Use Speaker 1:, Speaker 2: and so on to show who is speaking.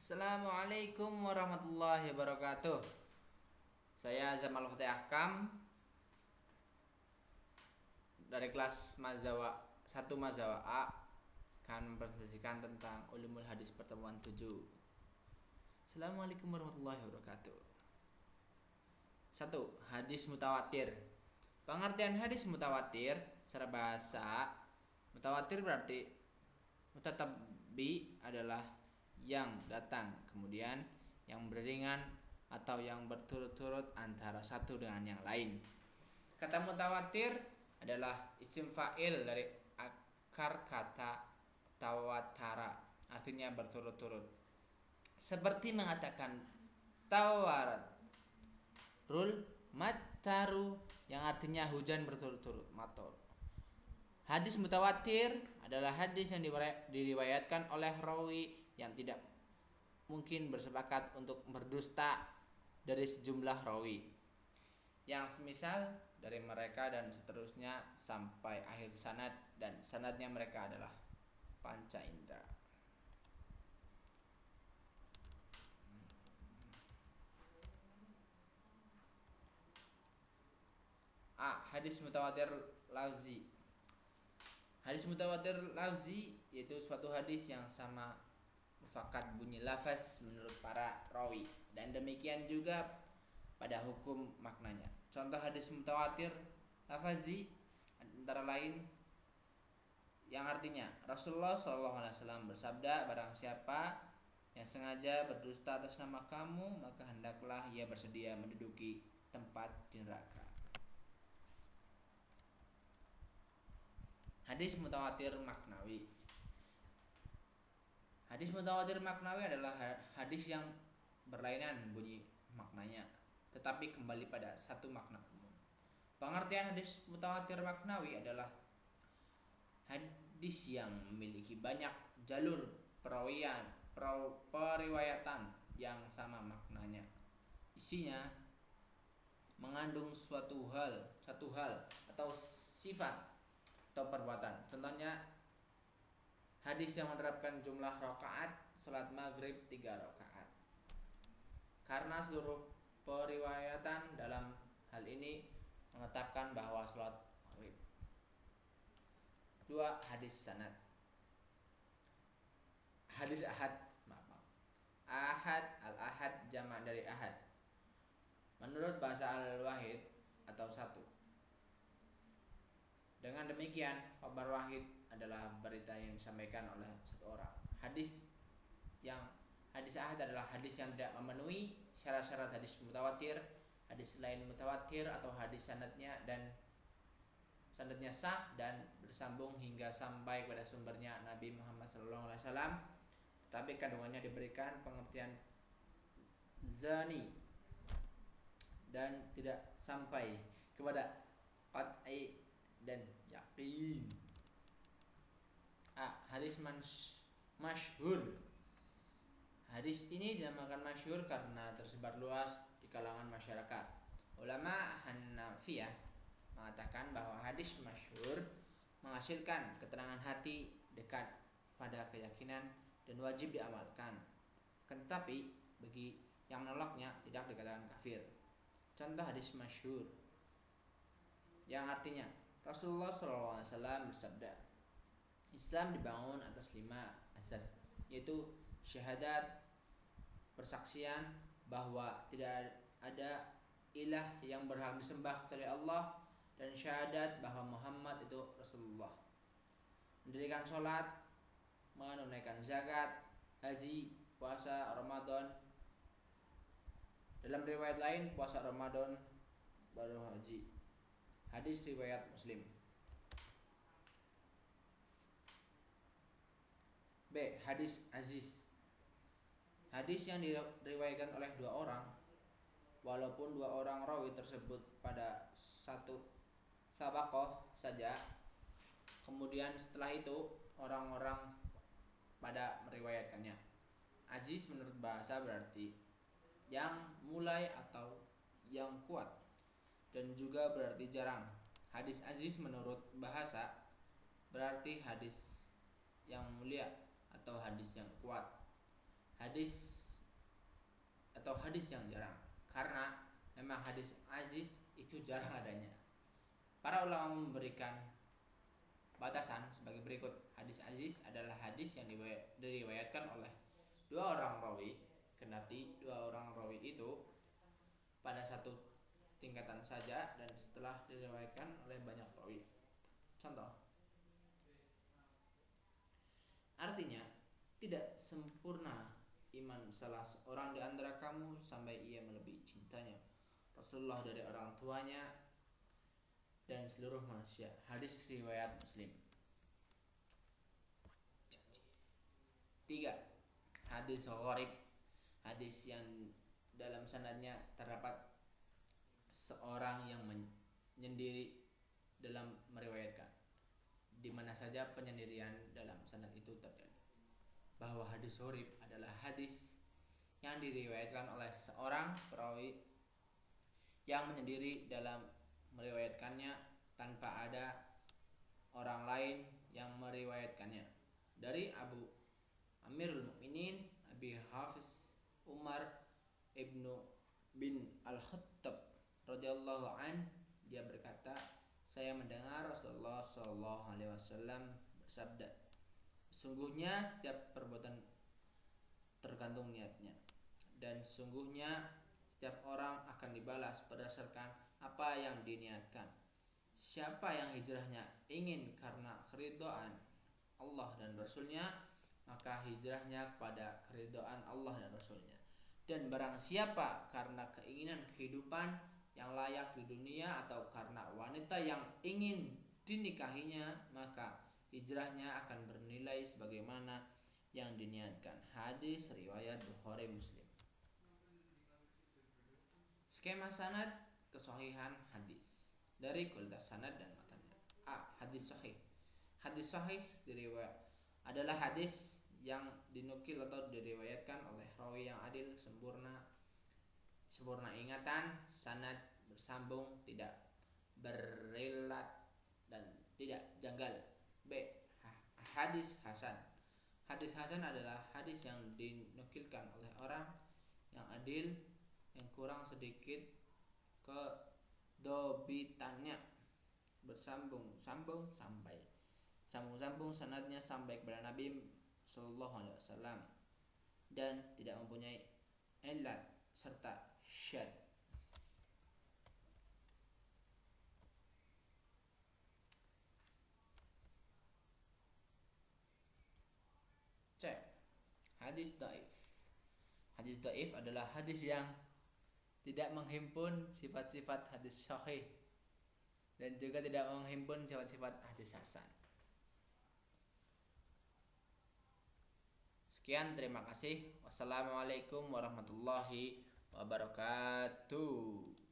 Speaker 1: Assalamualaikum warahmatullahi wabarakatuh. Saya Zamal Fatih Ahkam dari kelas Mazawa 1 Mazawa A akan mempresentasikan tentang ulumul hadis pertemuan 7. Assalamualaikum warahmatullahi wabarakatuh. 1. Hadis mutawatir. Pengertian hadis mutawatir secara bahasa, mutawatir berarti mutatabi adalah yang datang, kemudian yang beriringan atau yang berturut-turut antara satu dengan yang lain. Kata mutawatir adalah isim fa'il dari akar kata tawatara, artinya berturut-turut. Seperti mengatakan tawarul mataru, yang artinya hujan berturut-turut, mator. Hadis mutawatir adalah hadis yang diriwayatkan oleh rawi yang tidak mungkin bersepakat untuk berdusta dari sejumlah rawi, yang semisal dari mereka dan seterusnya sampai akhir sanad, dan sanadnya mereka adalah panca indera. Hadis mutawatir lafzi. Hadis mutawatir lafzi yaitu suatu hadis yang sama mufakat bunyi lafaz menurut para rawi, dan demikian juga pada hukum maknanya. Contoh hadis mutawatir lafazi antara lain yang artinya Rasulullah SAW bersabda, barang siapa yang sengaja berdusta atas nama kamu, maka hendaklah ia bersedia menduduki tempat di neraka. Hadis mutawatir maknawi. Hadis mutawatir maknawi adalah hadis yang berlainan bunyi maknanya, tetapi kembali pada satu makna umum. Pengertian hadis mutawatir maknawi adalah hadis yang memiliki banyak jalur periwayatan yang sama maknanya. Isinya mengandung satu hal atau sifat atau perbuatan. Contohnya hadis yang menerapkan jumlah rakaat salat maghrib 3 rakaat. Karena seluruh periwayatan dalam hal ini menetapkan bahwa salat maghrib. 2. Hadis sanad. Hadis ahad. Ahad, al-ahad jamak dari ahad. Menurut bahasa al-wahid atau satu. Dengan demikian, kabar wahid adalah berita yang disampaikan oleh satu orang. Hadis ahad adalah hadis yang tidak memenuhi syarat-syarat hadis mutawatir. Hadis lain mutawatir atau hadis sanadnya sah dan bersambung hingga sampai pada sumbernya Nabi Muhammad SAW, tetapi kandungannya diberikan pengertian zani dan tidak sampai kepada qat'i dan yakin. Hadis masyhur. Hadis ini dinamakan masyhur karena tersebar luas di kalangan masyarakat. Ulama Hanafiyah mengatakan bahwa hadis masyhur menghasilkan keterangan hati, dekat pada keyakinan, dan wajib diamalkan. Tetapi bagi yang menolaknya tidak dikatakan kafir. Contoh hadis masyhur yang artinya Rasulullah SAW bersabda, Islam dibangun atas 5 asas, yaitu syahadat, persaksian bahwa tidak ada ilah yang berhak disembah kecuali Allah, dan syahadat bahwa Muhammad itu Rasulullah, mendirikan sholat, menunaikan zakat, haji, puasa Ramadan. Dalam riwayat lain, puasa Ramadan baru haji. Hadis riwayat Muslim. B. Hadis aziz. Hadis yang diriwayatkan oleh 2 orang, walaupun 2 orang rawi tersebut pada satu sabaqah saja, kemudian setelah itu orang-orang pada meriwayatkannya. Aziz menurut bahasa berarti yang mulai atau yang kuat, dan juga berarti jarang. Hadis aziz menurut bahasa berarti hadis yang mulia atau hadis yang kuat. Hadis atau hadis yang jarang, karena memang hadis aziz itu jarang adanya. Para ulama memberikan batasan sebagai berikut. Hadis aziz adalah hadis yang diriwayatkan oleh dua orang rawi, kendati dua orang rawi itu pada satu tingkatan saja dan setelah diriwayatkan oleh banyak rawi. Contoh, artinya tidak sempurna iman salah seorang di antara kamu sampai ia melebihi cintanya Rasulullah dari orang tuanya dan seluruh manusia. Hadis riwayat Muslim. 3. Hadis gharib. Hadis yang dalam sanadnya terdapat seorang yang menyendiri dalam meriwayatkan. Di mana saja penyendirian dalam sanad itu terjadi. Bahwa hadis gharib adalah hadis yang diriwayatkan oleh seorang perawi yang menyendiri dalam meriwayatkannya tanpa ada orang lain yang meriwayatkannya. Dari Abu Amirul Mukminin Abi Hafiz Umar ibnu bin Al-Khattab radhiyallahu an, dia berkata, saya mendengar Rasulullah Shallallahu Alaihi Wasallam bersabda, sesungguhnya setiap perbuatan tergantung niatnya, dan sesungguhnya setiap orang akan dibalas berdasarkan apa yang diniatkan. Siapa yang hijrahnya ingin karena keridhaan Allah dan Rasulnya, maka hijrahnya kepada keridhaan Allah dan Rasulnya. Dan barang siapa karena keinginan kehidupan yang layak di dunia atau karena wanita yang ingin dinikahinya, maka hijrahnya akan bernilai sebagaimana yang diniatkan. Hadis riwayat Bukhari Muslim. Skema sanad kesahihan hadis dari kualitas sanad dan matanya. A. Hadis sahih. Hadis sahih adalah hadis yang dinukil atau diriwayatkan oleh rawi yang adil, sempurna ingatan, sanad bersambung, tidak berilat dan tidak janggal. B. Hadis hasan. Hadis hasan adalah hadis yang dinukilkan oleh orang yang adil, yang kurang sedikit kedobitannya, bersambung-sambung sanadnya sampai kepada Nabi Sallallahu Alaihi Wasallam dan tidak mempunyai illat serta syad. C. Hadis dhaif. Hadis dhaif adalah hadis yang tidak menghimpun sifat-sifat hadis sahih dan juga tidak menghimpun sifat-sifat hadis hasan. Sekian, terima kasih. Wassalamualaikum warahmatullahi wabarakatuh.